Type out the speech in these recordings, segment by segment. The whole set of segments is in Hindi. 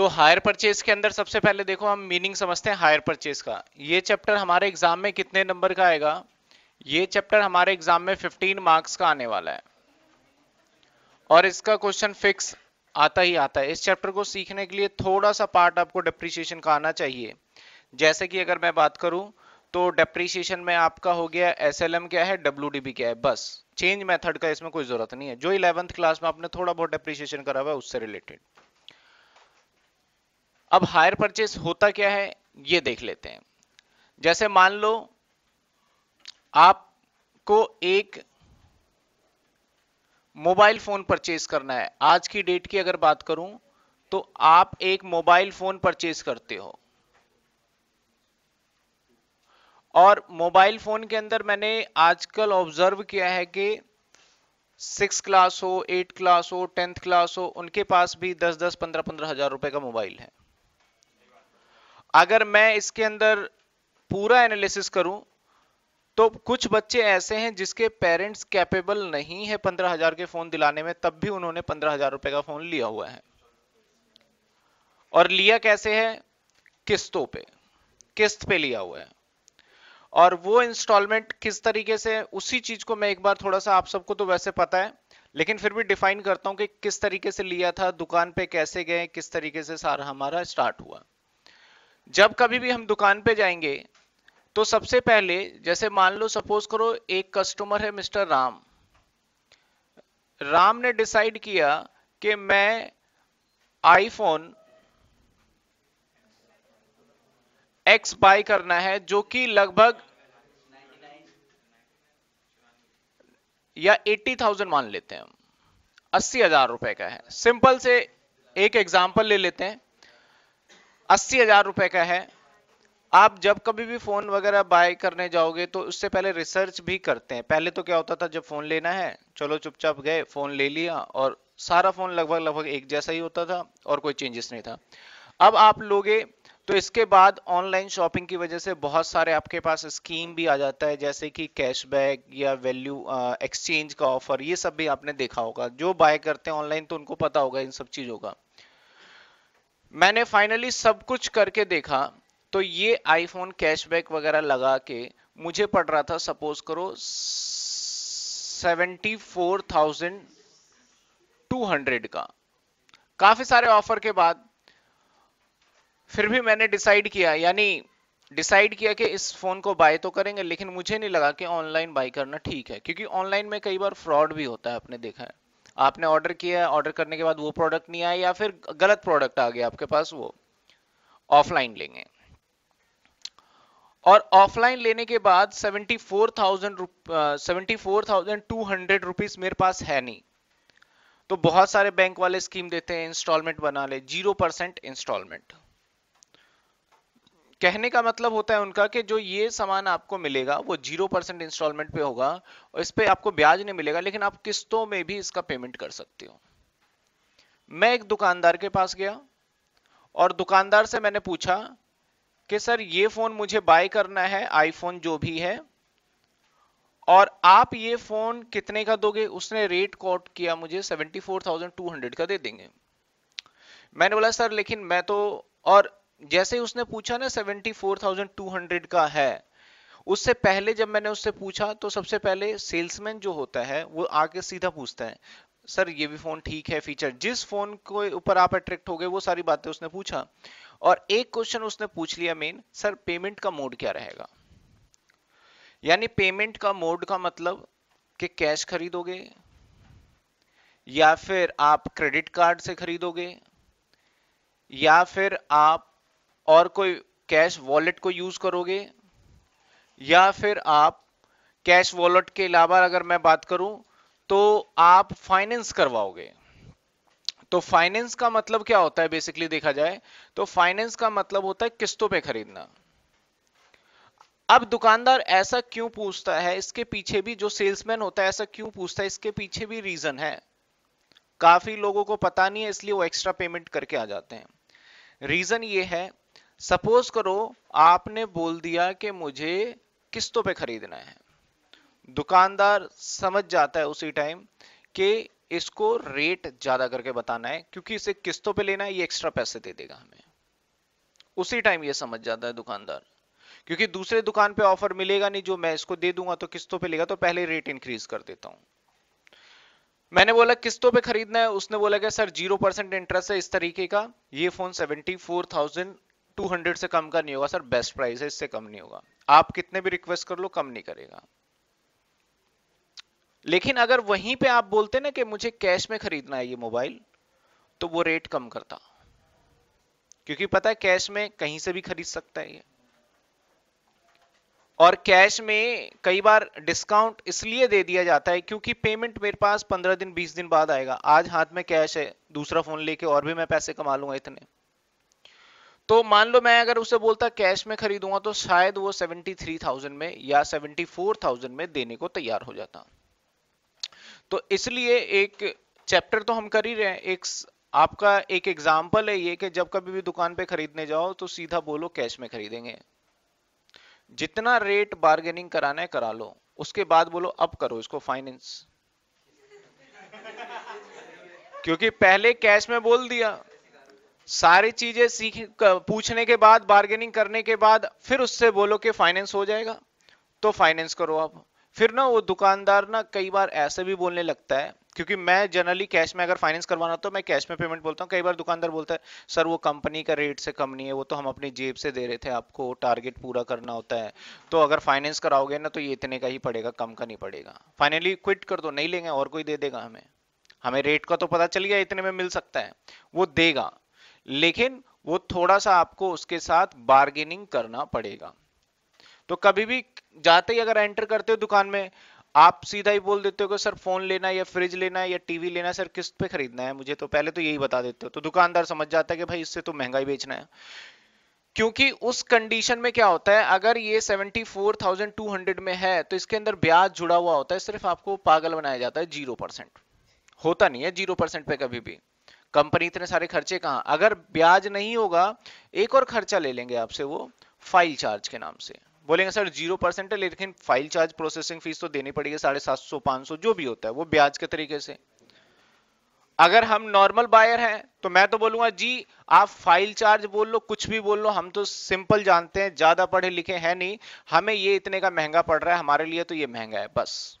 तो हायर परचेज के अंदर सबसे पहले देखो हम मीनिंग समझते हैं हायर परचेज का। ये चैप्टर हमारे एग्जाम में कितने नंबर का आएगा? ये चैप्टर हमारे एग्जाम में 15 मार्क्स का आने वाला है और इसका क्वेश्चन फिक्स आता ही आता है। इस चैप्टर को सीखने के लिए थोड़ा सा पार्ट आपको डेप्रिसिएशन का आना चाहिए। जैसे कि अगर मैं बात करूं तो डेप्रिसिएशन में आपका हो गया एसएलएम क्या है, डब्ल्यूडीबी क्या है, बस चेंज मेथड का इसमें कोई जरूरत नहीं है। जो 11th क्लास में आपने थोड़ा बहुत डेप्रिसिएशन करा हुआ है उससे रिलेटेड। अब हायर परचेस होता क्या है ये देख लेते हैं। जैसे मान लो आपको एक मोबाइल फोन परचेज करना है। आज की डेट की अगर बात करूं तो आप एक मोबाइल फोन परचेज करते हो और मोबाइल फोन के अंदर मैंने आजकल ऑब्जर्व किया है कि 6 क्लास हो, 8 क्लास हो, 10th क्लास हो, उनके पास भी 10-10, 15-15 हजार रुपए का मोबाइल है। अगर मैं इसके अंदर पूरा एनालिसिस करूं तो कुछ बच्चे ऐसे हैं जिसके पेरेंट्स कैपेबल नहीं है 15,000 के फोन दिलाने में, तब भी उन्होंने 15,000 रुपए का फोन लिया हुआ है। और लिया कैसे है? किस्तों पे, किस्त पे लिया हुआ है। और वो इंस्टॉलमेंट किस तरीके से, उसी चीज को मैं एक बार थोड़ा सा, आप सबको तो वैसे पता है लेकिन फिर भी डिफाइन करता हूं कि किस तरीके से लिया था, दुकान पे कैसे गए, किस तरीके से सारा हमारा स्टार्ट हुआ। जब कभी भी हम दुकान पे जाएंगे तो सबसे पहले, जैसे मान लो सपोज करो एक कस्टमर है मिस्टर राम। राम ने डिसाइड किया कि मैं आईफोन एक्स बाय करना है जो कि लगभग या 80,000 मान लेते हैं हम, 80,000 रुपए का है। सिंपल से एक एग्जांपल ले लेते हैं, 80,000 रुपए का है। आप जब कभी भी फोन वगैरह बाय करने जाओगे तो उससे पहले रिसर्च भी करते हैं। पहले तो क्या होता था, जब फोन लेना है चलो चुपचाप गए, फोन ले लिया और सारा फोन लगभग लगभग एक जैसा ही होता था और कोई चेंजेस नहीं था। अब आप लोगे तो इसके बाद ऑनलाइन शॉपिंग की वजह से बहुत सारे आपके पास स्कीम भी आ जाता है, जैसे कि कैशबैक या वैल्यू एक्सचेंज का ऑफर, ये सब भी आपने देखा होगा। जो बाय करते हैं ऑनलाइन तो उनको पता होगा इन सब चीजों का। मैंने फाइनली सब कुछ करके देखा तो ये आईफोन कैशबैक वगैरह लगा के मुझे पड़ रहा था, सपोज करो 74,200 का। काफी सारे ऑफर के बाद फिर भी मैंने डिसाइड किया कि इस फोन को बाय तो करेंगे, लेकिन मुझे नहीं लगा कि ऑनलाइन बाय करना ठीक है, क्योंकि ऑनलाइन में कई बार फ्रॉड भी होता है। आपने देखा है, आपने ऑर्डर किया, ऑर्डर करने के बाद वो प्रोडक्ट नहीं आया या फिर गलत प्रोडक्ट आ गया आपके पास। वो ऑफलाइन लेंगे और ऑफलाइन लेने के बाद 74,200 रुपीज मेरे पास है नहीं। तो बहुत सारे बैंक वाले स्कीम देते हैं, इंस्टॉलमेंट बना ले, 0% इंस्टॉलमेंट। कहने का मतलब होता है उनका कि जो ये सामान आपको मिलेगा वो 0% इंस्टॉलमेंट पे होगा और इस पे आपको ब्याज नहीं मिलेगा, लेकिन आप किस्तों में भी इसका पेमेंट कर सकते हो। मैं एक दुकानदार के पास गया और दुकानदार से मैंने पूछा कि सर ये फोन मुझे बाय करना है, आईफोन जो भी है, और आप ये फोन कितने का दोगे? उसने रेट कोट किया मुझे, 74,200 का दे देंगे। मैंने बोला सर लेकिन मैं तो, और जैसे ही उसने पूछा ना 74,200 का है, उससे पहले जब मैंने उससे पूछा तो सबसे पहले सेल्समैन जो होता है वो आके सीधा पूछता है सर ये भी फोन ठीक है, फीचर, जिस फोन को ऊपर आप अट्रैक्ट हो गए वो सारी बातें उसने पूछा। और एक क्वेश्चन उसने पूछ लिया मेन, सर पेमेंट का मोड क्या रहेगा? यानी पेमेंट का मोड का मतलब कि कैश खरीदोगे या फिर आप क्रेडिट कार्ड से खरीदोगे या फिर आप और कोई कैश वॉलेट को यूज करोगे या फिर आप कैश वॉलेट के अलावा अगर मैं बात करूं तो आप फाइनेंस करवाओगे। तो फाइनेंस का मतलब क्या होता है बेसिकली देखा जाए तो फाइनेंस का मतलब होता है किस्तों पे खरीदना। अब दुकानदार ऐसा क्यों पूछता है, इसके पीछे भी जो सेल्समैन होता है ऐसा क्यों पूछता है, इसके पीछे भी रीजन है। काफी लोगों को पता नहीं है इसलिए वो एक्स्ट्रा पेमेंट करके आ जाते हैं। रीजन ये है, सपोज करो आपने बोल दिया कि मुझे किस्तों पे खरीदना है, दुकानदार समझ जाता है उसी टाइम कि इसको रेट ज्यादा करके बताना है, क्योंकि इसे किस्तों पे लेना है, ये एक्स्ट्रा पैसे दे देगा हमें। उसी टाइम ये समझ जाता है दुकानदार, क्योंकि दूसरे दुकान पे ऑफर मिलेगा नहीं, जो मैं इसको दे दूंगा तो किस्तों पे लेगा, तो पहले रेट इंक्रीज कर देता हूं। मैंने बोला किस्तों पे खरीदना है, उसने बोला कि सर 0% इंटरेस्ट है इस तरीके का, ये फोन 74,200 से कम का नहीं होगा सर, बेस्ट प्राइस है, इससे कम नहीं होगा। आप कितने भी रिक्वेस्ट कर लो, कम नहीं करेगा। लेकिन अगर वहीं पे आप बोलते ना कि मुझे कैश में खरीदना है ये मोबाइल, तो वो रेट कम करता, क्योंकि पता है कैश में कहीं से भी खरीद सकता है ये। और कैश में कई बार डिस्काउंट इसलिए दे दिया जाता है क्योंकि पेमेंट मेरे पास 15 दिन 20 दिन बाद आएगा, आज हाथ में कैश है, दूसरा फोन लेके और भी मैं पैसे कमा लूंगा इतने। तो मान लो मैं अगर उसे बोलता कैश में खरीदूंगा, तो शायद वो 73,000 में या 74,000 में देने को तैयार हो जाता। तो इसलिए एक चैप्टर तो हम कर ही रहे हैं, एक आपका एक एग्जाम्पल है ये कि जब कभी भी दुकान पे खरीदने जाओ तो सीधा बोलो कैश में खरीदेंगे, जितना रेट बार्गेनिंग कराना है करा लो, उसके बाद बोलो अब करो इसको फाइनेंस। क्योंकि पहले कैश में बोल दिया, सारी चीजें सीख पूछने के बाद, बार्गेनिंग करने के बाद फिर उससे बोलो कि फाइनेंस हो जाएगा, तो फाइनेंस करो। अब फिर ना वो दुकानदार ना कई बार ऐसे भी बोलने लगता है, क्योंकि मैं जनरली कैश में अगर फाइनेंस करवाना तो मैं कैश में पेमेंट बोलता हूँ। कई बार दुकानदार बोलता है सर वो कंपनी का रेट से कम नहीं है, वो तो हम अपनी जेब से दे रहे थे, आपको टारगेट पूरा करना होता है, तो अगर फाइनेंस कराओगे ना तो ये इतने का ही पड़ेगा, कम का नहीं पड़ेगा। फाइनली क्विट कर दो, नहीं लेंगे और कोई दे देगा, हमें हमें रेट का तो पता चल गया इतने में मिल सकता है, वो देगा, लेकिन वो थोड़ा सा आपको उसके साथ बार्गेनिंग करना पड़ेगा। तो कभी भी जाते ही अगर एंटर करते हो दुकान में, आप सीधा ही बोल देते हो कि सर फोन लेना है या फ्रिज लेना है या टीवी लेना है, सर किस्त पे खरीदना है मुझे, तो पहले तो यही बता देते हो, तो दुकानदार समझ जाता है कि भाई इससे तो महंगा ही बेचना है। क्योंकि उस कंडीशन में क्या होता है, अगर ये 74,200 में है तो इसके अंदर ब्याज जुड़ा हुआ होता है, सिर्फ आपको पागल बनाया जाता है। 0% होता नहीं है 0% पे कभी भी, कंपनी इतने सारे खर्चे कहां। अगर ब्याज नहीं होगा, एक और खर्चा ले लेंगे आपसे, वो फाइल चार्ज के नाम से बोलेंगे सर 0% है, लेकिन फाइल चार्ज प्रोसेसिंग फीस तो देनी पड़ेगी 750 500 जो भी होता है, वो ब्याज के तरीके से। अगर हम नॉर्मल बायर हैं तो मैं तो बोलूंगा जी आप फाइल चार्ज बोल लो, कुछ भी बोल लो, हम तो सिंपल जानते हैं, ज्यादा पढ़े लिखे हैं नहीं, हमें ये इतने का महंगा पड़ रहा है, हमारे लिए तो ये महंगा है बस।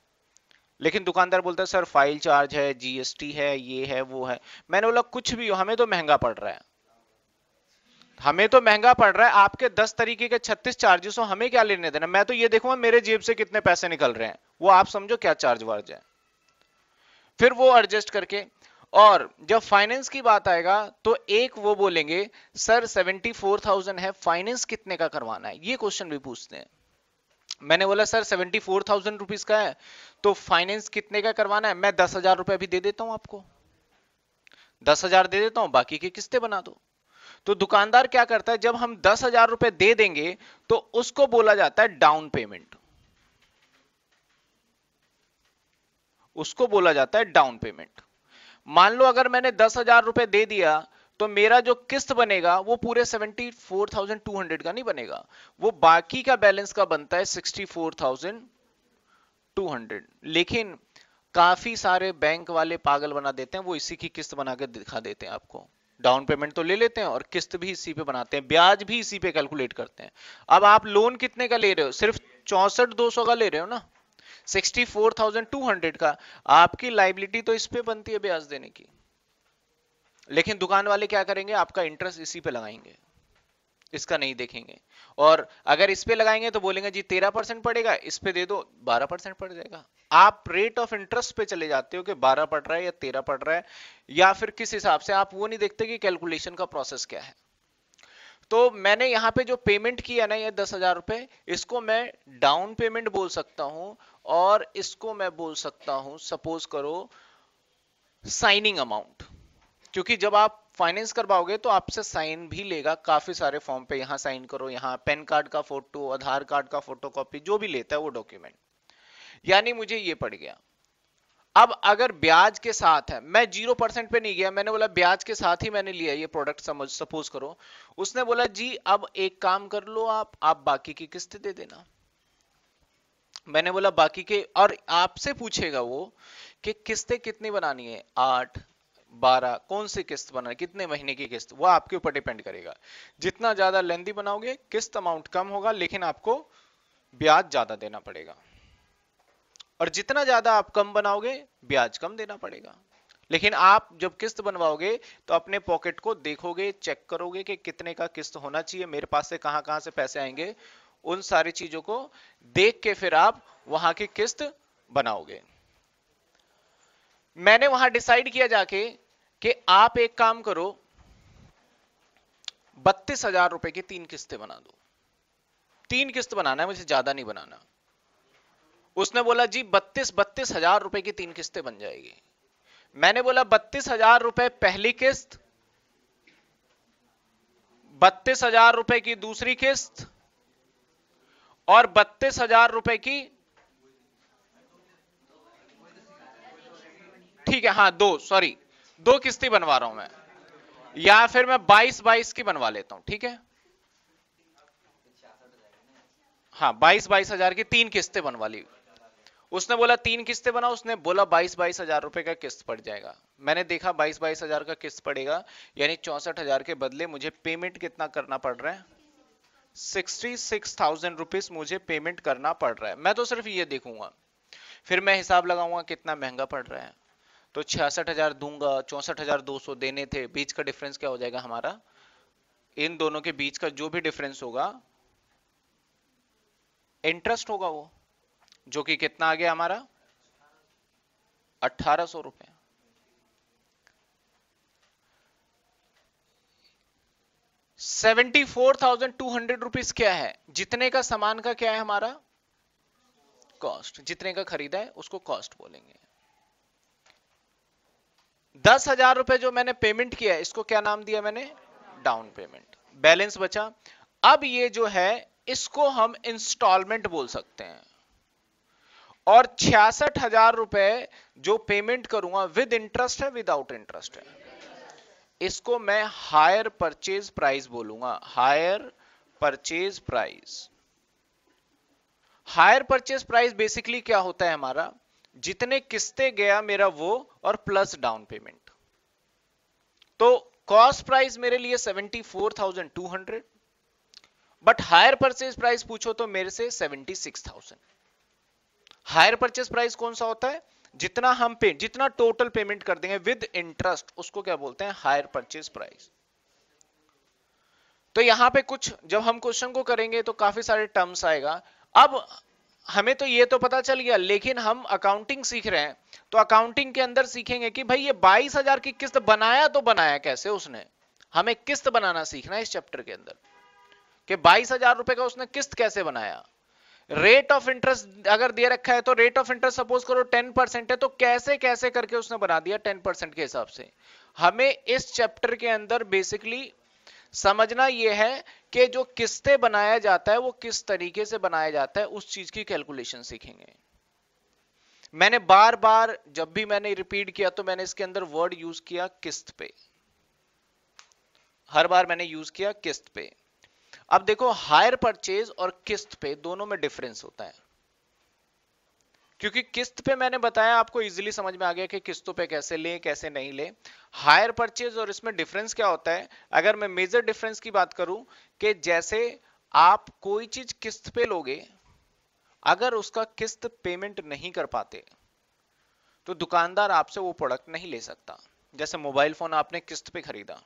लेकिन दुकानदार बोलता है सर फाइल चार्ज है, जीएसटी है, ये है वो है। मैंने बोला कुछ भी हो, हमें तो महंगा पड़ रहा है, हमें तो महंगा पड़ रहा है, आपके 10 तरीके के 36 चार्जेस हो, हमें क्या लेने देना, मैं तो ये देखूंगा मेरे जेब से कितने पैसे निकल रहे हैं, वो आप समझो क्या चार्ज वार्ज है, फिर वो एडजस्ट करके। और जब फाइनेंस की बात आएगा तो एक वो बोलेंगे सर 74,000 है, फाइनेंस कितने का करवाना है, ये क्वेश्चन भी पूछते हैं। मैंने बोला सर 74,000 रुपीज का है, तो फाइनेंस कितने का करवाना है, मैं 10,000 रुपए भी दे देता हूं आपको, 10,000 दे देता हूं, बाकी की किस्तें बना दो। तो दुकानदार क्या करता है, जब हम 10,000 रुपए दे देंगे तो उसको बोला जाता है डाउन पेमेंट, उसको बोला जाता है डाउन पेमेंट। मान लो अगर मैंने 10,000 रुपए दे दिया, तो मेरा जो किस्त बनेगा वो पूरे 74,200 का नहीं बनेगा, वो बाकी का बैलेंस का बनता है 64,200। लेकिन काफी सारे बैंक वाले पागल बना देते हैं, वो इसी की किस्त बना के दिखा देते हैं आपको, डाउन पेमेंट तो ले लेते हैं और किस्त भी इसी पे बनाते हैं, ब्याज भी इसी पे कैलकुलेट करते हैं। अब आप लोन कितने का ले रहे हो, सिर्फ 64,200 का ले रहे हो ना, 64,200 का, आपकी लाइबिलिटी तो इस पे बनती है ब्याज देने की। लेकिन दुकान वाले क्या करेंगे, आपका इंटरेस्ट इसी पे लगाएंगे, इसका नहीं देखेंगे। और अगर इस पे लगाएंगे तो बोलेंगे जी 13% पड़ेगा, इस पे दे दो 12% पड़ जाएगा। आप रेट ऑफ इंटरेस्ट पे चले जाते हो कि 12 पड़ रहा है या 13 पड़ रहा है, या फिर किस हिसाब से, आप वो नहीं देखते कि कैलकुलेशन का प्रोसेस क्या है। तो मैंने यहाँ पे जो पेमेंट किया ना, ये 10,000 रुपए, इसको मैं डाउन पेमेंट बोल सकता हूं, और इसको मैं बोल सकता हूं सपोज करो साइनिंग अमाउंट, क्योंकि जब आप फाइनेंस करवाओगे तो आपसे साइन भी लेगा काफी सारे फॉर्म पे, यहां साइन करो, यहाँ पैन कार्ड का फोटो, आधार कार्ड का फोटोकॉपी, जो भी लेता है वो डॉक्यूमेंट, यानी मुझे ये पड़ गया। अब अगर ब्याज के साथ है, मैं 0% पे नहीं गया, मैंने बोला ब्याज के साथ ही मैंने लिया ये प्रोडक्ट, समझ सपोज करो, उसने बोला जी अब एक काम कर लो, आप बाकी की किस्त दे देना। मैंने बोला बाकी के, और आपसे पूछेगा वो कि किस्तें कितनी बनानी है, 8, 12, कौन सी किस्त बनाना है, कितने महीने की किस्त, वो आपके ऊपर डिपेंड करेगा। जितना ज्यादा लेंथी बनाओगे किस्त अमाउंट कम होगा, लेकिन आपको ब्याज ज्यादा देना पड़ेगा, और जितना ज्यादा आप कम बनाओगे ब्याज कम देना पड़ेगा। लेकिन आप जब किस्त बनवाओगे तो अपने पॉकेट को देखोगे, चेक करोगे कि कितने का किस्त होना चाहिए, मेरे पास से कहां कहां से पैसे आएंगे, उन सारी चीजों को देख के फिर आप वहां की किस्त बनाओगे। मैंने वहां डिसाइड किया जाके कि आप एक काम करो, 32,000 रुपए की 3 किस्तें बना दो। 3 किस्त बनाना है मुझे, ज्यादा नहीं बनाना। उसने बोला जी 32,000 रुपए की 3 किस्तें बन जाएगी। मैंने बोला 32,000 रुपए पहली किस्त, 32,000 रुपए की दूसरी किस्त, और 32,000 रुपए की, ठीक है हाँ, दो किस्तें बनवा रहा हूं मैं, या फिर मैं 22 की बनवा लेता हूं, ठीक है हाँ, 22,000 की 3 किस्तें बनवा ली। उसने बोला 3 किस्तें बनाओ, उसने बोला 22,000 रुपए का किस्त पड़ जाएगा। मैंने देखा 22,000 का किस्त पड़ेगा, यानी 64,000 के बदले मुझे पेमेंट कितना करना पड़ रहा है, 66,000 रुपीज मुझे पेमेंट करना पड़ रहा है। मैं तो सिर्फ ये देखूंगा, फिर मैं हिसाब लगाऊंगा कितना महंगा पड़ रहा है, तो 66,000 दूंगा, 64,200 देने थे, बीच का डिफरेंस क्या हो जाएगा हमारा, इन दोनों के बीच का जो भी डिफरेंस होगा इंटरेस्ट होगा, वो जो कि कितना आ गया हमारा 1,800 रुपए। ₹74,200 क्या है, जितने का सामान का क्या है हमारा कॉस्ट, जितने का खरीदा है उसको कॉस्ट बोलेंगे। 10,000 रुपए जो मैंने पेमेंट किया है, इसको क्या नाम दिया मैंने, डाउन पेमेंट। बैलेंस बचा, अब ये जो है इसको हम इंस्टॉलमेंट बोल सकते हैं। और 66,000 रुपए जो पेमेंट करूंगा विद इंटरेस्ट है विदाउट इंटरेस्ट है, इसको मैं हायर परचेज प्राइस बोलूंगा, hire purchase price. Hire purchase price basically क्या होता है हमारा, जितने किस्तें गया मेरा वो, और प्लस डाउन पेमेंट। तो कॉस्ट प्राइस मेरे लिए 74,200, बट हायर परचेज प्राइस पूछो तो मेरे से 76,000। हायर परचेज प्राइस कौन सा होता है, जितना हम जितना टोटल पेमेंट कर देंगे विद इंटरेस्ट, उसको क्या बोलते हैं, हायर परचेज प्राइस। तो यहां पे कुछ जब हम क्वेश्चन को करेंगे तो काफी सारे टर्म्स आएगा। अब हमें तो ये तो पता चल गया, लेकिन हम अकाउंटिंग सीख रहे हैं, तो अकाउंटिंग के अंदर सीखेंगे कि भाई ये 22,000 की किस्त बनाया तो बनाया कैसे उसने, हमें किस्त बनाना सीखना है इस चैप्टर के अंदर, कि 22,000 रुपए का उसने किस्त कैसे बनाया। रेट ऑफ इंटरेस्ट अगर दे रखा है तो रेट ऑफ इंटरेस्ट सपोज करो 10% है, तो कैसे कैसे करके उसने बना दिया 10% के हिसाब से। हमें इस चैप्टर के अंदर बेसिकली समझना यह है कि जो किस्तें बनाया जाता है वो किस तरीके से बनाया जाता है, उस चीज की कैलकुलेशन सीखेंगे। मैंने बार बार जब भी मैंने रिपीट किया तो मैंने इसके अंदर वर्ड यूज किया किस्त पे, हर बार मैंने यूज किया किस्त पे। अब देखो हायर परचेज और किस्त पे दोनों में डिफरेंस होता है, क्योंकि किस्त पे मैंने बताया आपको इजीली समझ में आ गया कि किस्तों पे कैसे ले कैसे नहीं ले। हायर परचेज और इसमें डिफरेंस क्या होता है, अगर मैं मेजर डिफरेंस की बात करूं कि जैसे आप कोई चीज किस्त पे लोगे, अगर उसका किस्त पेमेंट नहीं कर पाते तो दुकानदार आपसे वो प्रोडक्ट नहीं ले सकता। जैसे मोबाइल फोन आपने किस्त पे खरीदा,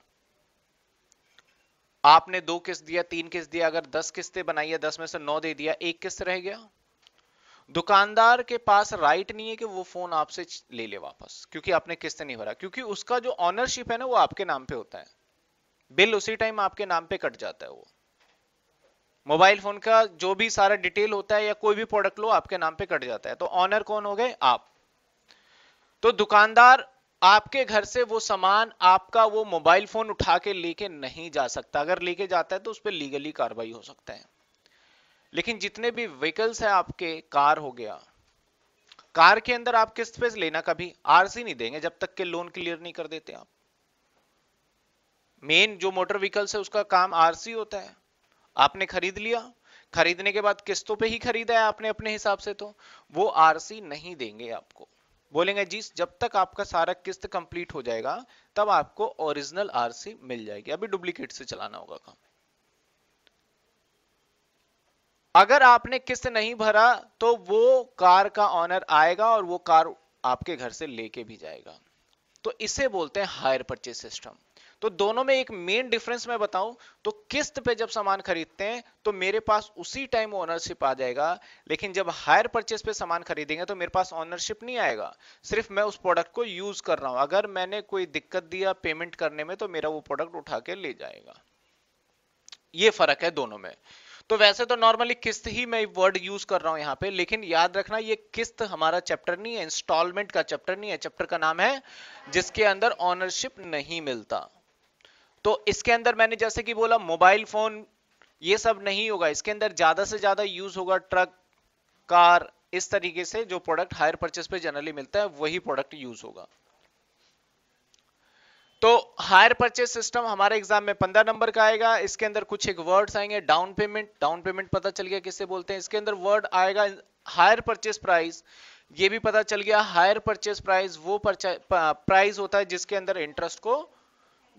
आपने 2 किस्त दिया, 3 किस्त दिया, अगर 10 किस्तें बनाई है 10 में से 9 दे दिया, 1 किस्त रह गया, दुकानदार के पास राइट नहीं है कि वो फोन आपसे ले ले वापस, क्योंकि आपने किस्त नहीं भरा, क्योंकि उसका जो ऑनरशिप है ना वो आपके नाम पे होता है, बिल उसी टाइम आपके नाम पे कट जाता है। वो मोबाइल फोन का जो भी सारा डिटेल होता है या कोई भी प्रोडक्ट लो आपके नाम पे कट जाता है, तो ऑनर कौन हो गए आप। तो दुकानदार आपके घर से वो सामान आपका वो मोबाइल फोन उठा के लेके नहीं जा सकता, अगर लेके जाता है तो उस पर लीगली कार्रवाई हो सकता है। लेकिन जितने भी व्हीकल्स है आपके, कार हो गया, कार के अंदर आप किस्त पे लेना कभी आरसी नहीं देंगे जब तक के लोन क्लियर नहीं कर देते आप। मेन जो मोटर व्हीकल्स है उसका काम आरसी होता है। आपने खरीद लिया, खरीदने के बाद किस्तों पे ही खरीदा है आपने अपने हिसाब से, तो वो आरसी नहीं देंगे आपको। बोलेंगे जी जब तक आपका सारा किस्त कंप्लीट हो जाएगा तब आपको ओरिजिनल आरसी मिल जाएगी, अभी डुप्लीकेट से चलाना होगा काम। अगर आपने किस्त नहीं भरा तो वो कार का ऑनर आएगा और वो कार आपके घर से लेके भी जाएगा। तो इसे बोलते हैं हायर परचेज सिस्टम। तो दोनों में एक मेन डिफरेंस मैं बताऊं तो किस्त पे जब सामान खरीदते हैं तो मेरे पास उसी टाइम ओनरशिप आ जाएगा, लेकिन जब हायर परचेज पे सामान खरीदेंगे तो मेरे पास ओनरशिप नहीं आएगा, सिर्फ मैं उस प्रोडक्ट को यूज कर रहा हूं। अगर मैंने कोई दिक्कत दिया पेमेंट करने में तो मेरा वो प्रोडक्ट उठा के ले जाएगा। ये फर्क है दोनों में। तो वैसे तो नॉर्मली किस्त ही मैं वर्ड यूज कर रहा हूं यहां पे, लेकिन याद रखना ये किस्त हमारा चैप्टर नहीं है, इंस्टॉलमेंट का चैप्टर नहीं है। चैप्टर का नाम है जिसके अंदर ओनरशिप नहीं मिलता। तो इसके अंदर मैंने जैसे कि बोला मोबाइल फोन ये सब नहीं होगा, इसके अंदर ज्यादा से ज्यादा यूज होगा ट्रक, कार, इस तरीके से जो प्रोडक्ट हायर परचेस पे जनरली मिलता है वही प्रोडक्ट यूज होगा। तो हायर परचेस सिस्टम हमारे एग्जाम में 15 नंबर का आएगा। इसके अंदर कुछ एक वर्ड्स आएंगे, डाउन पेमेंट, डाउन पेमेंट पता चल गया किससे बोलते हैं। इसके अंदर वर्ड आएगा हायर परचेस प्राइस, ये भी पता चल गया। हायर परचेस प्राइस वो प्राइस होता है जिसके अंदर इंटरेस्ट को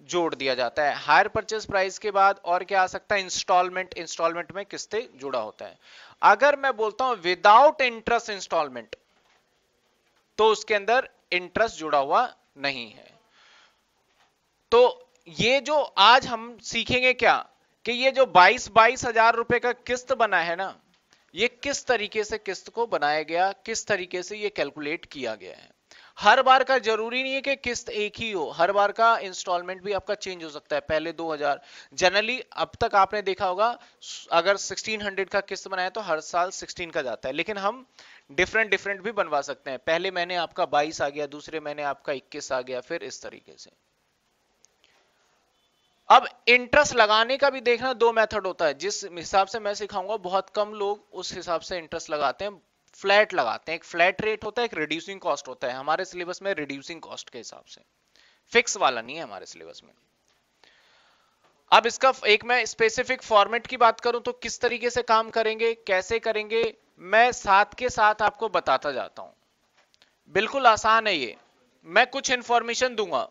जोड़ दिया जाता है। हायर परचेस प्राइस के बाद और क्या आ सकता है, इंस्टॉलमेंट, इंस्टॉलमेंट में किस्तें जुड़ा होता है। अगर मैं बोलता हूं विदाउट इंटरेस्ट इंस्टॉलमेंट तो उसके अंदर इंटरेस्ट जुड़ा हुआ नहीं है। तो ये जो आज हम सीखेंगे क्या कि ये जो 22 हजार रुपए का किस्त बना है ना, ये किस तरीके से किस्त को बनाया गया, किस तरीके से ये कैलकुलेट किया गया है। हर बार का जरूरी नहीं है कि किस्त एक ही हो, हर बार का इंस्टॉलमेंट भी आपका चेंज हो सकता है। पहले 2000 जनरली अब तक आपने देखा होगा अगर 1600 का किस्त बनाया तो हर साल 16 का जाता है, लेकिन हम डिफरेंट डिफरेंट भी बनवा सकते हैं। पहले महीने आपका 22 आ गया, दूसरे महीने आपका 21 आ गया, फिर इस तरीके से। अब इंटरेस्ट लगाने का भी देखना दो मेथड होता है, जिस हिसाब से मैं सिखाऊंगा बहुत कम लोग उस हिसाब से इंटरेस्ट लगाते हैं, फ्लैट लगाते हैं। एक फ्लैट रेट होता है, एक रिड्यूसिंग कॉस्ट होता है। हमारे सिलेबस में रिड्यूसिंग कॉस्ट के हिसाब से, फिक्स वाला नहीं है हमारे सिलेबस में। अब इसका एक मैं स्पेसिफिक फॉर्मेट की बात करूं तो किस तरीके से काम करेंगे, कैसे करेंगे, मैं साथ के साथ आपको बताता जाता हूं। बिल्कुल आसान है ये, मैं कुछ इंफॉर्मेशन दूंगा।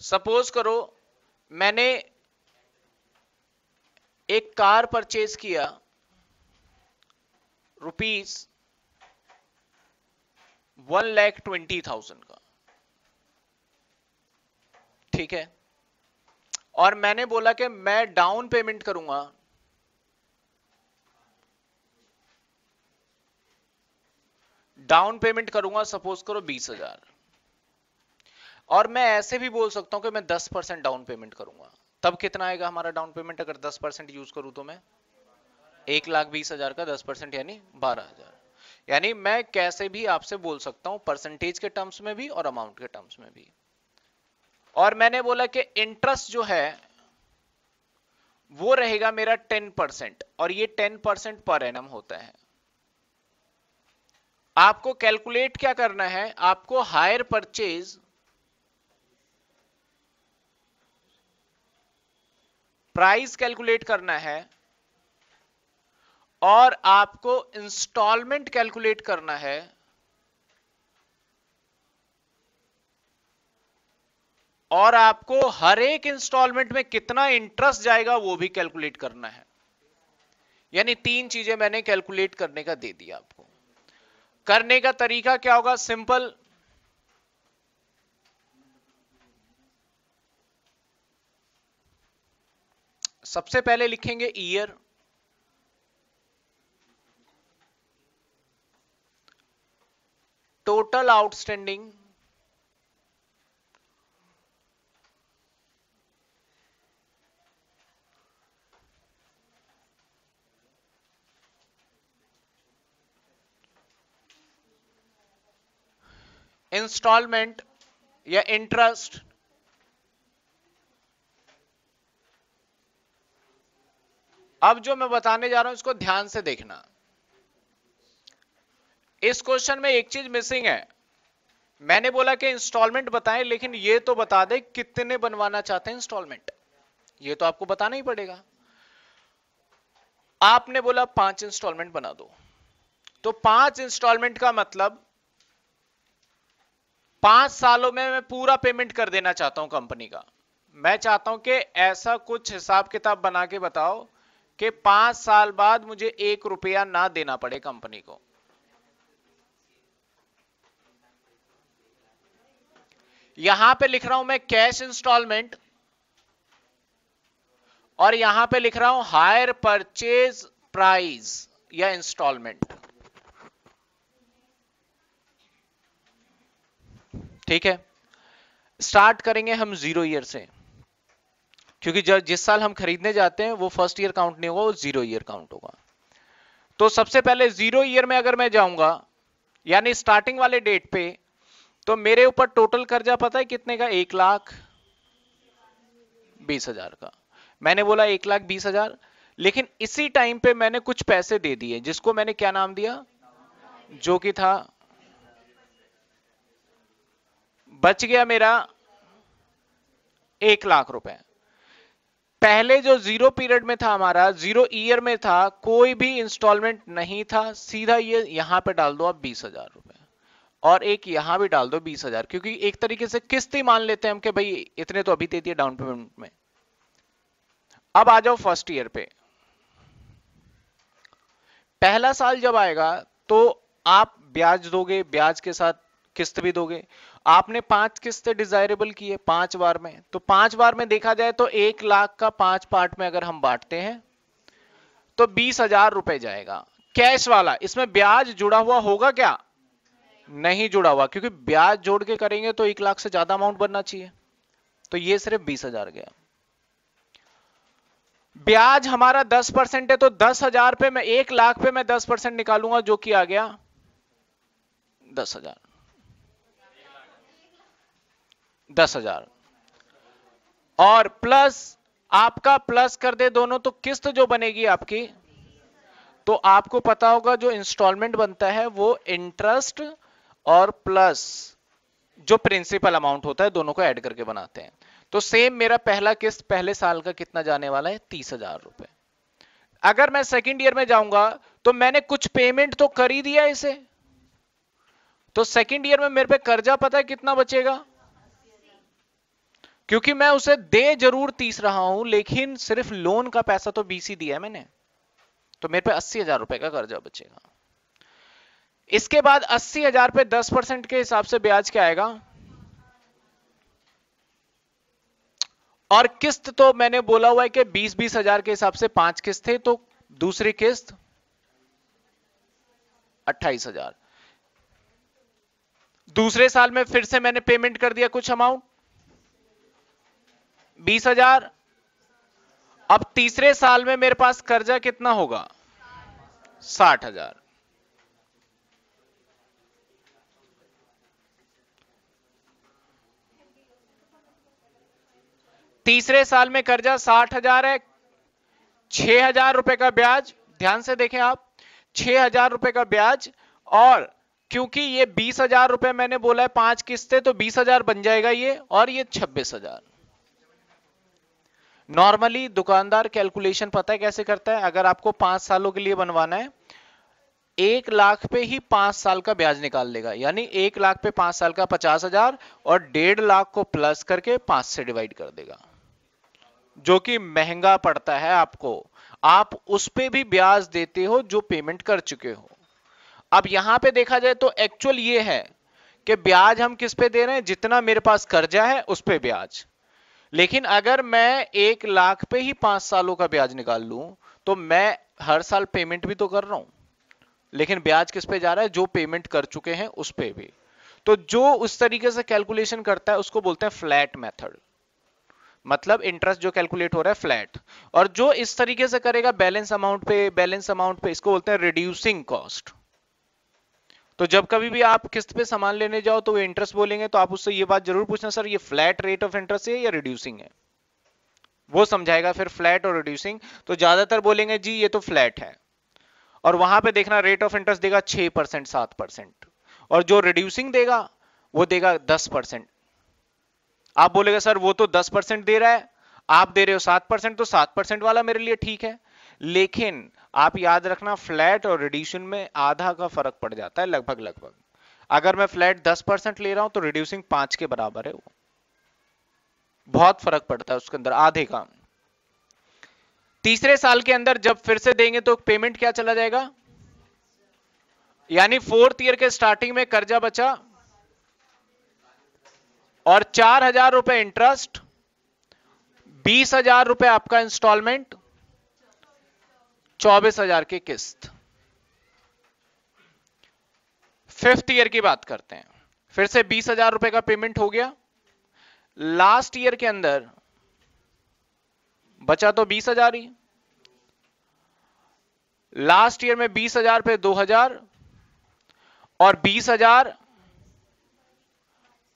सपोज करो मैंने एक कार परचेज किया ₹1,20,000 का, ठीक है, और मैंने बोला कि मैं डाउन पेमेंट करूंगा सपोज करो 20,000, और मैं ऐसे भी बोल सकता हूं कि मैं 10% डाउन पेमेंट करूंगा। तब कितना आएगा हमारा डाउन पेमेंट अगर 10% यूज करूं तो मैं 1,20,000 का 10% यानी 12,000। यानी मैं कैसे भी आपसे बोल सकता हूं, परसेंटेज के टर्म्स में भी और अमाउंट के टर्म्स में भी। और मैंने बोला कि इंटरेस्ट जो है वो रहेगा मेरा 10%, और ये 10% पर एनम होता है। आपको कैलकुलेट क्या करना है, आपको हायर परचेज प्राइस कैलकुलेट करना है और आपको इंस्टॉलमेंट कैलकुलेट करना है, और आपको हर एक इंस्टॉलमेंट में कितना इंटरेस्ट जाएगा वो भी कैलकुलेट करना है। यानी 3 चीजें मैंने कैलकुलेट करने का दे दिया आपको। करने का तरीका क्या होगा, सिंपल, सबसे पहले लिखेंगे ईयर, टोटल आउटस्टैंडिंग, इंस्टॉलमेंट या इंटरेस्ट, अब जो मैं बताने जा रहा हूं इसको ध्यान से देखना। इस क्वेश्चन में एक चीज मिसिंग है, मैंने बोला कि इंस्टॉलमेंट बताएं, लेकिन ये तो बता दे कितने बनवाना चाहते हैं इंस्टॉलमेंट, ये तो आपको बताना ही पड़ेगा। आपने बोला 5 इंस्टॉलमेंट बना दो, तो 5 इंस्टॉलमेंट का मतलब 5 सालों में मैं पूरा पेमेंट कर देना चाहता हूं कंपनी का। मैं चाहता हूं कि ऐसा कुछ हिसाब किताब बना के बताओ कि 5 साल बाद मुझे 1 रुपया ना देना पड़े कंपनी को। यहां पे लिख रहा हूं मैं कैश इंस्टॉलमेंट, और यहां पे लिख रहा हूं हायर परचेज प्राइस या इंस्टॉलमेंट। ठीक है, स्टार्ट करेंगे हम 0 ईयर से, क्योंकि जिस साल हम खरीदने जाते हैं वो फर्स्ट ईयर काउंट नहीं होगा, वो 0 ईयर काउंट होगा। तो सबसे पहले 0 ईयर में अगर मैं जाऊंगा, यानी स्टार्टिंग वाले डेट पे, तो मेरे ऊपर टोटल कर्जा पता है कितने का? 1,20,000 का। मैंने बोला 1,20,000, लेकिन इसी टाइम पे मैंने कुछ पैसे दे दिए, जिसको मैंने क्या नाम दिया? जो कि था, बच गया मेरा 1,00,000 रुपए। पहले जो 0 पीरियड में था हमारा, 0 ईयर में था, कोई भी इंस्टॉलमेंट नहीं था, सीधा ये यहां पे डाल दो आप 20,000 रुपए, और एक यहां भी डाल दो 20,000, क्योंकि एक तरीके से किस्त ही मान लेते हैं हम कि भाई इतने तो अभी दे दिए डाउन पेमेंट में। अब आ जाओ फर्स्ट ईयर पे। पहला साल जब आएगा तो आप ब्याज दोगे, ब्याज के साथ किस्त भी दोगे। आपने 5 किस्तें डिजायरेबल की है 5 बार में, तो 5 बार में देखा जाए तो 1,00,000 का 5 पार्ट में अगर हम बांटते हैं तो 20,000 रुपए जाएगा कैश वाला। इसमें ब्याज जुड़ा हुआ होगा क्या? नहीं जुड़ा हुआ, क्योंकि ब्याज जोड़ के करेंगे तो 1,00,000 से ज्यादा अमाउंट बनना चाहिए, तो ये सिर्फ 20,000 गया। ब्याज हमारा 10% है, तो 10,000 पे मैं 1,00,000 पे मैं 10% निकालूंगा, जो कि आ गया 10,000। 10,000 और प्लस आपका प्लस कर दे दोनों, तो किस्त जो बनेगी आपकी, तो आपको पता होगा जो इंस्टॉलमेंट बनता है वो इंटरेस्ट और प्लस जो प्रिंसिपल अमाउंट होता है दोनों को ऐड करके बनाते हैं। तो सेम मेरा पहला किस्त पहले साल का कितना जाने वाला है? 30,000 रुपए। अगर मैं सेकंड ईयर में जाऊंगा तो मैंने कुछ पेमेंट तो कर ही दिया इसे, तो सेकंड ईयर में मेरे पे कर्जा पता है कितना बचेगा? क्योंकि मैं उसे दे जरूर 30 रहा हूं, लेकिन सिर्फ लोन का पैसा तो 20 ही दिया है मैंने, तो मेरे पे 80,000 रुपए का कर्जा बचेगा। इसके बाद 80,000 पे 10% के हिसाब से ब्याज क्या आएगा? और किस्त तो मैंने बोला हुआ है कि 20,000 के हिसाब से 5 किस्त थे, तो दूसरी किस्त 28,000। दूसरे साल में फिर से मैंने पेमेंट कर दिया कुछ अमाउंट 20,000। अब तीसरे साल में मेरे पास कर्जा कितना होगा? 60,000। तीसरे साल में कर्जा 60,000 है, 6,000 रुपए का ब्याज, ध्यान से देखें आप, 6,000 रुपए का ब्याज, और क्योंकि ये 20,000 रुपए मैंने बोला है 5 किस्तें, तो 20,000 बन जाएगा ये, और ये 26,000। नॉर्मली दुकानदार कैलकुलेशन पता है कैसे करता है? अगर आपको 5 सालों के लिए बनवाना है, 1,00,000 पे ही 5 साल का ब्याज निकाल लेगा, यानी 1,00,000 पे 5 साल का 50,000, और 1,50,000 को प्लस करके 5 से डिवाइड कर देगा, जो कि महंगा पड़ता है आपको। आप उस पे भी ब्याज देते हो जो पेमेंट कर चुके हो। अब यहां पे देखा जाए तो एक्चुअल ये है कि ब्याज हम किस पे दे रहे हैं? जितना मेरे पास कर्जा है उस पे ब्याज। लेकिन अगर मैं 1,00,000 पे ही 5 सालों का ब्याज निकाल लूं, तो मैं हर साल पेमेंट भी तो कर रहा हूं, लेकिन ब्याज किस पे जा रहा है? जो पेमेंट कर चुके हैं उस पे भी। तो जो उस तरीके से कैलकुलेशन करता है उसको बोलते हैं फ्लैट मेथड, मतलब इंटरेस्ट जो कैलकुलेट हो रहा है फ्लैट। और जो इस तरीके से करेगा बैलेंस अमाउंट पे, इसको बोलते हैं रिड्यूसिंग कॉस्ट। तो जब कभी भी आप किस्त पे सामान लेने जाओ तो वो इंटरेस्ट बोलेंगे, तो आप उससे ये बात जरूर पूछना, सर ये फ्लैट रेट ऑफ इंटरेस्ट है या रिड्यूसिंग है? वो समझाएगा फिर फ्लैट और रिड्यूसिंग, तो ज्यादातर बोलेंगे जी ये तो फ्लैट है, और वहां पे देखना रेट ऑफ इंटरेस्ट देगा 6%, 7%, और जो रिड्यूसिंग देगा वो देगा 10%। आप बोलेगा सर वो तो 10% दे रहा है, आप दे रहे हो 7%, तो 7% वाला मेरे लिए ठीक है। लेकिन आप याद रखना फ्लैट और रिड्यूसिंग में आधा का फर्क पड़ जाता है लगभग लगभग। अगर मैं फ्लैट 10% ले रहा हूं तो रिड्यूसिंग 5 के बराबर है, वो बहुत फर्क पड़ता है उसके अंदर, आधे का। तीसरे साल के अंदर जब फिर से देंगे तो पेमेंट क्या चला जाएगा, यानी 4th ईयर के स्टार्टिंग में कर्जा बचा और 4,000 रुपए इंटरेस्ट, 20,000 रुपए आपका इंस्टॉलमेंट, 24,000 की किस्त। 5th ईयर की बात करते हैं, फिर से 20,000 रुपए का पेमेंट हो गया। लास्ट ईयर के अंदर बचा तो 20,000 ही, लास्ट ईयर में 20,000 पे 2,000 और 20,000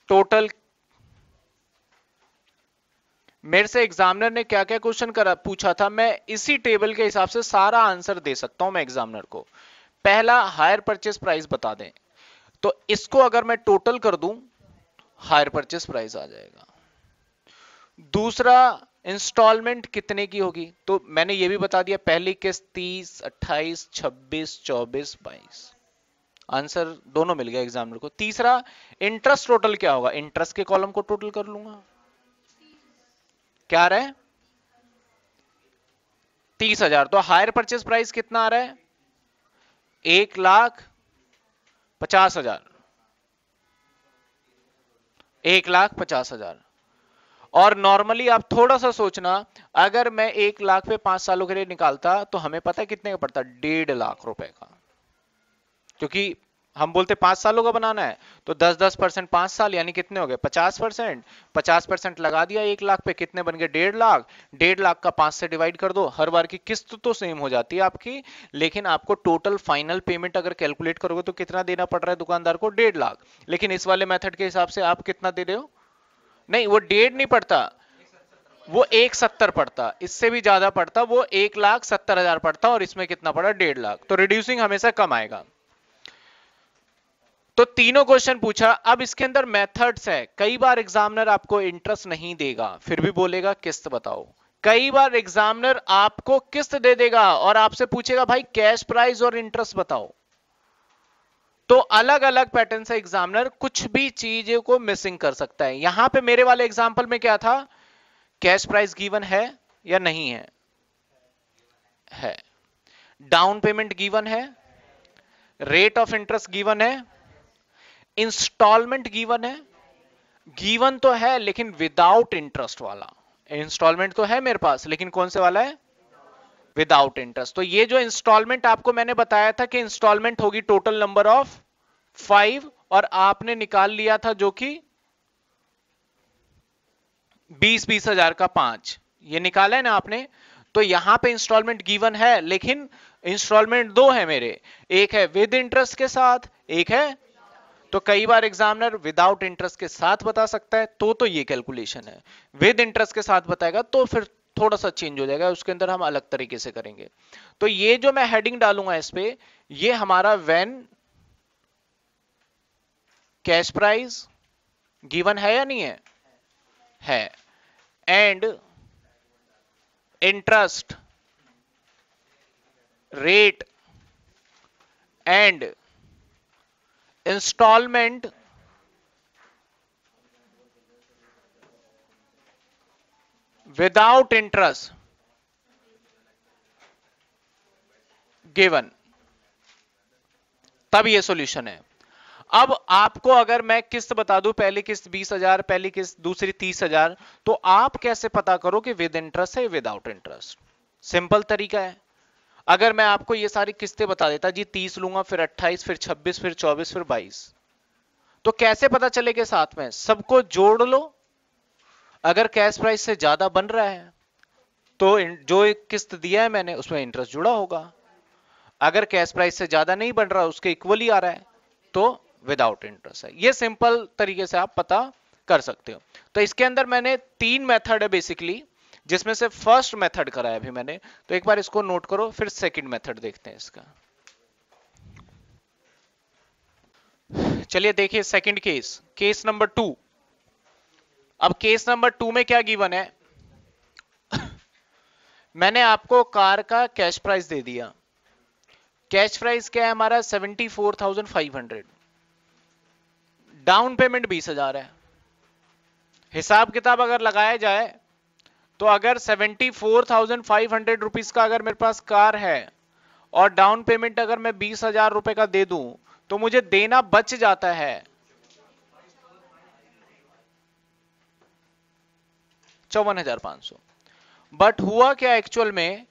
टोटल। मेरे से एग्जामिनर ने क्या क्या क्वेश्चन पूछा था, मैं इसी टेबल के हिसाब से सारा आंसर दे सकता हूं मैं एग्जामिनर को। पहला हायर परचेस प्राइस बता दें, तो इसको अगर मैं टोटल कर दूं हायर परचेस प्राइस आ जाएगा। दूसरा इंस्टॉलमेंट कितने की होगी, तो मैंने ये भी बता दिया, पहली किस्त 30, 28, 26, 24, 22, आंसर दोनों मिल गया एग्जामिनर को। तीसरा इंटरेस्ट टोटल क्या होगा, इंटरेस्ट के कॉलम को टोटल कर लूंगा, क्या आ रहा है 30,000, तो हायर परचेस प्राइस कितना आ रहा है 1,50,000, 1,50,000। और नॉर्मली आप थोड़ा सा सोचना, अगर मैं 1 लाख पे 5 सालों के लिए निकालता तो हमें पता है कितने का पड़ता, 1.5 लाख रुपए का, क्योंकि हम बोलते 5 सालों का बनाना है, तो 10-10% 5 साल यानी कितने हो गए 50%, 50% लगा दिया 1 लाख पे, कितने बन गए 1.5 लाख, 1.5 लाख का 5 से डिवाइड कर दो, हर बार की किस्त तो सेम हो जाती है आपकी, लेकिन आपको टोटल फाइनल पेमेंट अगर कैलकुलेट करोगे तो कितना देना पड़ रहा है दुकानदार को, 1.5 लाख। लेकिन इस वाले मेथड के हिसाब से आप कितना दे रहे हो, नहीं वो 1.5 नहीं पड़ता, वो 1,70 पड़ता, इससे भी ज्यादा पड़ता, वो 1,70,000 पड़ता, और इसमें कितना पड़ा 1.5 लाख, तो रिड्यूसिंग हमेशा कम आएगा। तो तीनों क्वेश्चन पूछा। अब इसके अंदर मेथड्स है, कई बार एग्जामिनर आपको इंटरेस्ट नहीं देगा फिर भी बोलेगा किस्त बताओ, कई बार एग्जामिनर आपको किस्त दे देगा और आपसे पूछेगा भाई कैश प्राइस और इंटरेस्ट बताओ। तो अलग अलग पैटर्न से एग्जामिनर कुछ भी चीजों को मिसिंग कर सकता है। यहां पे मेरे वाले एग्जांपल में क्या था, कैश प्राइस गिवन है या नहीं है, है, डाउन पेमेंट गिवन है, रेट ऑफ इंटरेस्ट गिवन है, इंस्टॉलमेंट गिवन है, गिवन तो है लेकिन विदाउट इंटरेस्ट वाला, इंस्टॉलमेंट तो है मेरे पास लेकिन कौन से वाला है, विदाउट इंटरेस्ट। तो ये जो इंस्टॉलमेंट आपको मैंने बताया था कि इंस्टॉलमेंट होगी टोटल नंबर ऑफ 5, और आपने निकाल लिया था जो कि 20-20 हजार का 5, ये निकाला है ना आपने। तो यहां पे इंस्टॉलमेंट गिवन है लेकिन इंस्टॉलमेंट दो है मेरे, एक है विद इंटरेस्ट के साथ, एक है, तो कई बार एग्जामिनर विदाउट इंटरेस्ट के साथ बता सकता है, तो ये कैलकुलेशन है, विद इंटरेस्ट के साथ बताएगा तो फिर थोड़ा सा चेंज हो जाएगा, उसके अंदर हम अलग तरीके से करेंगे। तो ये जो मैं हेडिंग डालूंगा इस पे, ये हमारा व्हेन कैश प्राइस गिवन है या नहीं है, and interest rate and installment without interest given, तब ये सॉल्यूशन है। अब आपको अगर मैं किस्त बता दूं, पहली किस्त 20,000, पहली किस्त, दूसरी 30,000, तो आप कैसे पता करो कि विद इंटरेस्ट है विदाउट इंटरेस्ट, सिंपल तरीका है। अगर मैं आपको ये सारी किस्तें बता देता जी 30 लूंगा, फिर 28, फिर 26, फिर 24, फिर 22, तो कैसे पता चलेगा, साथ में सबको जोड़ लो, अगर कैश प्राइस से ज्यादा बन रहा है तो जो एक किस्त दिया है मैंने उसमें इंटरेस्ट जुड़ा होगा, अगर कैश प्राइस से ज्यादा नहीं बन रहा उसके इक्वली आ रहा है तो विदाउट इंटरेस्ट है। ये सिंपल तरीके से आप पता कर सकते हो। तो इसके अंदर मैंने 3 मेथड है बेसिकली, जिसमें से फर्स्ट मेथड कराया अभी मैंने, तो एक बार इसको नोट करो, फिर सेकंड मेथड देखते हैं इसका। चलिए देखिए सेकंड केस, केस नंबर 2। अब केस नंबर 2 में क्या गिवन है, मैंने आपको कार का कैश प्राइस दे दिया। कैश प्राइस क्या है हमारा 74,500, डाउन पेमेंट 20,000 है। हिसाब किताब अगर लगाया जाए तो अगर 74,500 रुपीज का अगर मेरे पास कार है और डाउन पेमेंट अगर मैं 20,000 रुपए का दे दूं तो मुझे देना बच जाता है 54,500। बट हुआ क्या एक्चुअल में,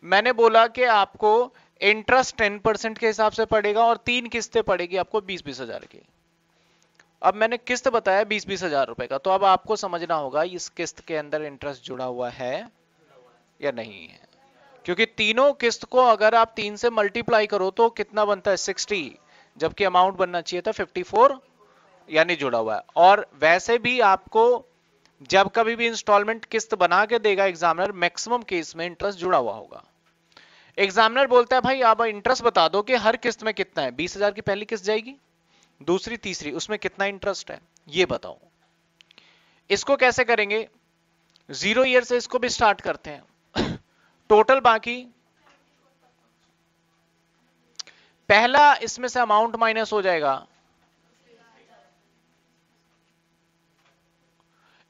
मैंने बोला कि आपको इंटरेस्ट 10% के हिसाब से पड़ेगा और 3 किस्तें पड़ेगी आपको 20-20 हजार की। अब मैंने किस्त बताया 20-20 हजार रुपए का, तो अब आपको समझना होगा इस किस्त के अंदर इंटरेस्ट जुड़ा हुआ है या नहीं है, क्योंकि तीनों किस्त को अगर आप 3 से मल्टीप्लाई करो तो कितना बनता है 60, जबकि अमाउंट बनना चाहिए था 54, यानी जुड़ा हुआ है। और वैसे भी आपको जब कभी भी इंस्टॉलमेंट किस्त बना के देगा एग्जामिनर, मैक्सिमम केस में इंटरेस्ट जुड़ा हुआ होगा। एग्जामिनर बोलता है भाई आप इंटरेस्ट बता दो कि हर किस्त में कितना है, 20,000 की पहली किस्त जाएगी, दूसरी तीसरी, उसमें कितना इंटरेस्ट है ये बताओ। इसको कैसे करेंगे, 0 ईयर से इसको भी स्टार्ट करते हैं। टोटल बाकी पहला इसमें से अमाउंट माइनस हो जाएगा,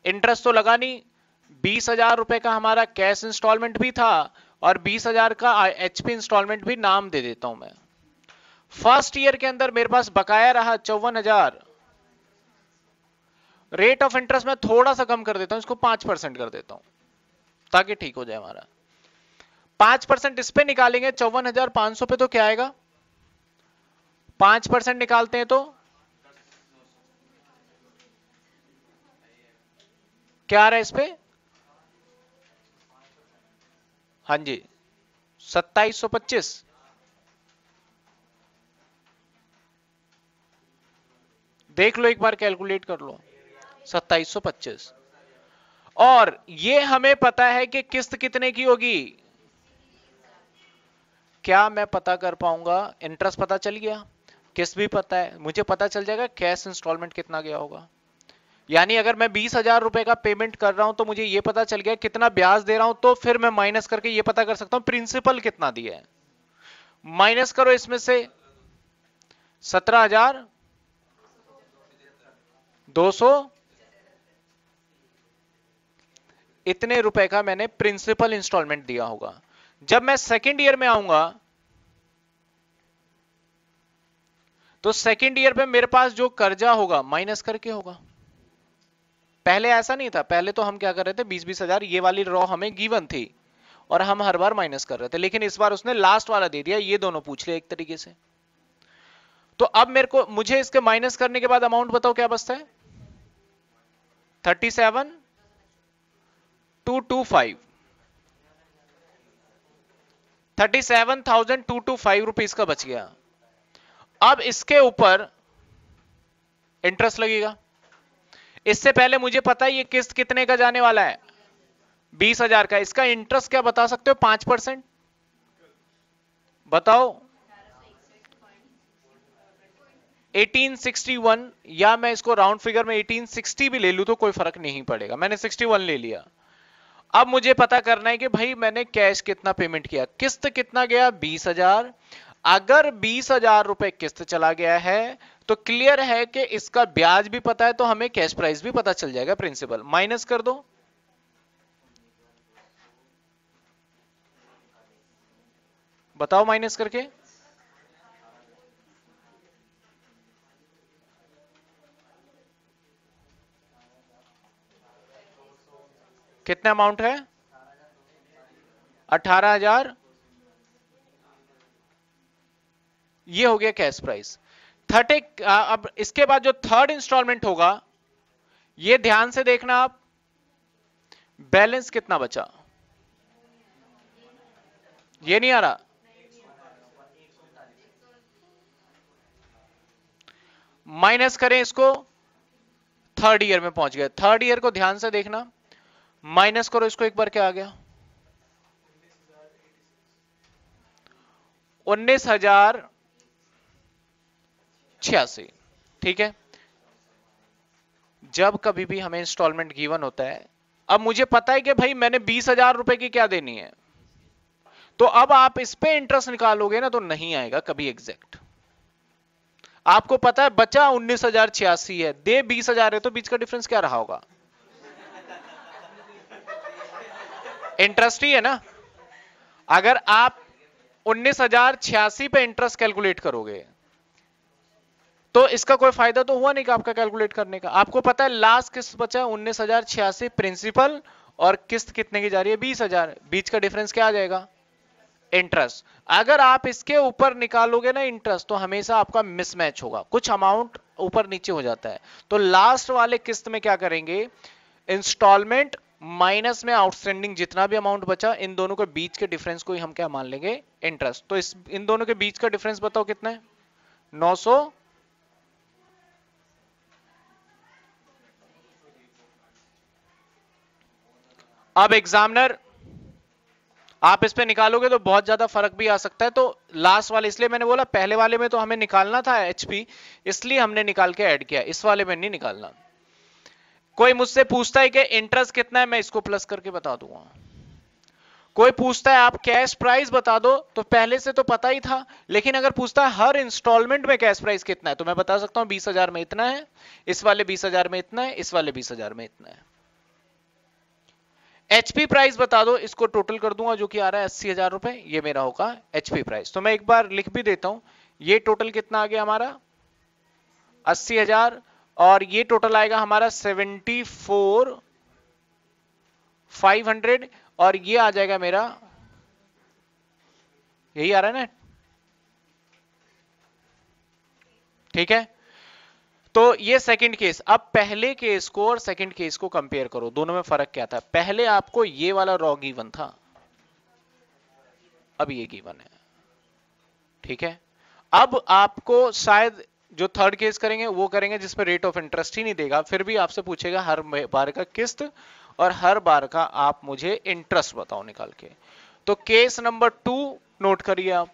इंटरेस्ट तो लगा नहीं, 20,000 रुपए का हमारा कैश इंस्टॉलमेंट भी था और 20,000 का एचपी इंस्टॉलमेंट भी, नाम दे देता हूं मैं। फर्स्ट ईयर के अंदर मेरे पास बकाया रहा 54,000। रेट ऑफ इंटरेस्ट में थोड़ा सा कम कर देता हूं, इसको 5% कर देता हूं ताकि ठीक हो जाए हमारा। 5% इस पे निकालेंगे 54,500 पे, तो क्या आएगा, 5% निकालते हैं तो क्या आ रहा है इस पे, हाँ जी 2725। देख लो एक बार, कैलकुलेट कर लो, 2725। और ये हमें पता है कि किस्त कितने की होगी, क्या मैं पता कर पाऊंगा, इंटरेस्ट पता चल गया, किस्त भी पता है, मुझे पता चल जाएगा कैश इंस्टॉलमेंट कितना गया होगा। यानी अगर मैं 20,000 रुपए का पेमेंट कर रहा हूं तो मुझे ये पता चल गया कितना ब्याज दे रहा हूं, तो फिर मैं माइनस करके ये पता कर सकता हूं प्रिंसिपल कितना दिया है। माइनस करो इसमें से 17,200, इतने रुपए का मैंने प्रिंसिपल इंस्टॉलमेंट दिया होगा। जब मैं सेकेंड ईयर में आऊंगा तो सेकेंड ईयर पे मेरे पास जो कर्जा होगा माइनस करके होगा। पहले ऐसा नहीं था, पहले तो हम क्या कर रहे थे 20-20 हजार, ये वाली रॉ हमें गिवन थी और हम हर बार माइनस कर रहे थे, लेकिन इस बार उसने लास्ट वाला दे दिया, ये दोनों पूछ लिया एक तरीके से। तो अब मुझे इसके माइनस करने के बाद अमाउंट बताओ क्या बचता है, 37,225, 37,225 रुपीज का बच गया। अब इसके ऊपर इंटरेस्ट लगेगा। इससे पहले मुझे पता है ये किस्त कितने का जाने वाला है, 20,000 का, इसका इंटरेस्ट क्या बता सकते हो, 5%, बताओ 1861, या मैं इसको राउंड फिगर में 1860 भी ले लूं तो कोई फर्क नहीं पड़ेगा, मैंने 61 ले लिया। अब मुझे पता करना है कि भाई मैंने कैश कितना पेमेंट किया, किस्त कितना गया 20,000। अगर 20,000 रुपए किस्त चला गया है तो क्लियर है कि इसका ब्याज भी पता है, तो हमें कैश प्राइस भी पता चल जाएगा, प्रिंसिपल माइनस कर दो, बताओ माइनस करके कितना अमाउंट है, 18,000, ये हो गया कैश प्राइस। अब इसके बाद जो थर्ड इंस्टॉलमेंट होगा, ये ध्यान से देखना आप, बैलेंस कितना बचा, ये नहीं आ रहा, माइनस करें इसको, थर्ड ईयर में पहुंच गए। थर्ड ईयर को ध्यान से देखना, माइनस करो इसको एक बार, क्या आ गया 19,086। ठीक है, जब कभी भी हमें इंस्टॉलमेंट गिवन होता है, अब मुझे पता है कि भाई मैंने 20,000 रुपए की क्या देनी है, तो अब आप इस पे इंटरेस्ट निकालोगे ना तो नहीं आएगा कभी एग्जैक्ट। आपको पता है बचा 19,086 है, दे 20,000 है, तो बीच का डिफरेंस क्या रहा होगा? इंटरेस्ट ही है ना। अगर आप 19,086 पे इंटरेस्ट कैलकुलेट करोगे तो इसका कोई फायदा तो हुआ नहीं कि आपका कैलकुलेट करने का। आपको पता है लास्ट किस्त बचा है 19,086 प्रिंसिपल, और किस्त कितने की जा रही है? 20,000। बीच का डिफरेंस क्या आ जाएगा? इंटरेस्ट। अगर आप इसके ऊपर निकालोगे ना इंटरेस्ट तो हमेशा आपका मिसमैच होगा, कुछ अमाउंट ऊपर नीचे हो जाता है। तो लास्ट वाले किस्त में क्या करेंगे? इंस्टॉलमेंट माइनस में आउटस्टैंडिंग जितना भी अमाउंट बचा, इन दोनों के बीच के डिफरेंस को ही हम क्या मान लेंगे? इंटरेस्ट। तो इन दोनों के बीच का डिफरेंस बताओ कितना है? 900। अब एग्जामिनर आप इस पे निकालोगे तो बहुत ज्यादा फर्क भी आ सकता है। तो लास्ट वाले, इसलिए मैंने बोला पहले वाले में तो हमें निकालना था एचपी, इसलिए हमने निकाल के ऐड किया, इस वाले में नहीं निकालना। कोई मुझसे पूछता है कि इंटरेस्ट कितना है, मैं इसको प्लस करके बता दूंगा। कोई पूछता है आप कैश प्राइस बता दो, तो पहले से तो पता ही था, लेकिन अगर पूछता है हर इंस्टॉलमेंट में कैश प्राइस कितना है, तो मैं बता सकता हूं 20,000 में इतना है, इस वाले 20,000 में इतना है, इस वाले 20,000 में इतना है। एचपी प्राइस बता दो, इसको टोटल कर दूंगा जो कि आ रहा है 80,000 रुपए, ये मेरा होगा एचपी प्राइस। तो मैं एक बार लिख भी देता हूं, ये टोटल कितना आ गया हमारा? 80,000, और ये टोटल आएगा हमारा 74,500, और ये आ जाएगा मेरा, यही आ रहा है ना? ठीक है। तो ये सेकंड केस। अब पहले केस को और सेकंड केस को कंपेयर करो, दोनों में फर्क क्या था? पहले आपको ये वाला रॉ गिवन था, अब ये गिवन है। ठीक है। अब आपको शायद जो थर्ड केस करेंगे वो करेंगे जिसपे रेट ऑफ इंटरेस्ट ही नहीं देगा, फिर भी आपसे पूछेगा हर बार का किस्त और हर बार का आप मुझे इंटरेस्ट बताओ निकाल के। तो केस नंबर 2 नोट करिए आप।